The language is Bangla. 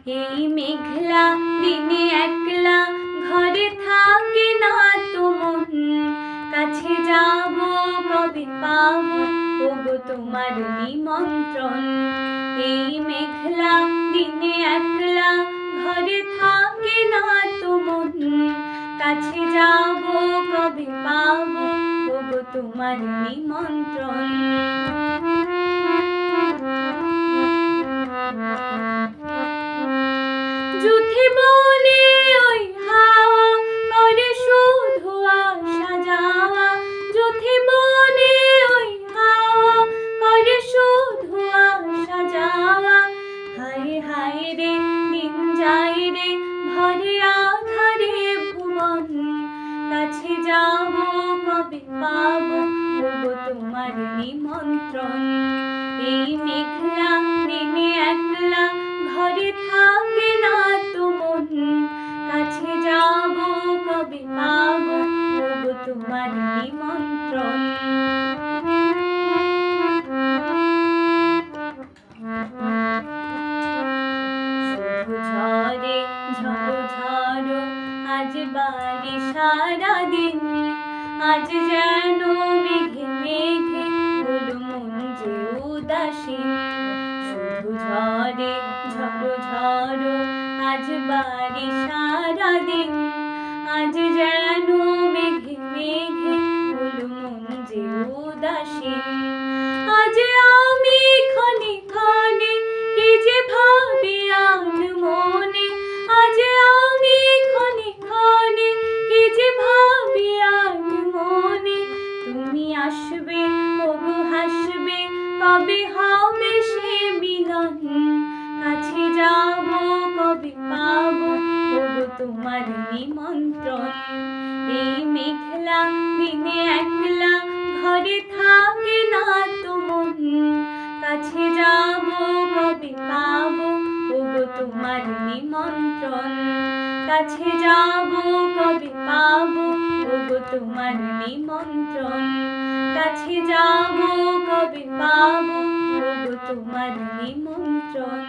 এই মেঘলা দিনে একলা ঘরে থাকে না তো মন, কাছে যাব কবে পাবো ওগো তোমার নিমন্ত্রণ। এই মেঘলা দিনে একলা ঘরে থাকে না তো মন, কাছে যাব কবে পাবো ওগো তোমার নিমন্ত্রণ। যুথি বনে ওই হাওয়া করে শুধু আসা যাওয়া, যুথি বনে ওই হাওয়া করে শুধু আসা যাওয়া। হায় হায় রে দিন যায় রে ভরে আধারে ভুবন, কাছে যাব কবে পাবো ওগো তোমার নিমন্ত্রণ। এই মেঘলা দিনে একলা ঘরে থাকে না তো মন, কাছে যাব কবে পাবো ওগো তোমার নিমন্ত্রণ। শুধু ঝড়ে ঝড়ো ঝড়ো আজ বাড়ি সারাদিন, আজ যেন মেঘে মেঘে হলো মন যে উদাসীন। শুধু ঝড়ে ঝড়ো ঝড়ো আজ বাড়ি সারাদিন, আজ যেন মেঘে মেঘে হলো মন যে উদাসীন। আজ আমি ক্ষণে ক্ষণে কি যে ভাবি আন মনে, আজ আমি ক্ষণে ক্ষণে কি যে ভাবি আন মনে। তুমি আসবে ওগো হাসবে কবে হবে সে মিলন, কাছে যাব কবে পাবো ওগো তোমার নিমন্ত্রণ। এই মেঘলা দিনে একলা ঘরে থাকে না তো মন, কাছে যাব কবে পাবো ওগো তোমার নিমন্ত্রণ। কাছে যাব কবে পাবো ওগো তোমার নিমন্ত্রণ, কাছে যাব কবে পাবো ওগো তোমার নিমন্ত্রণ।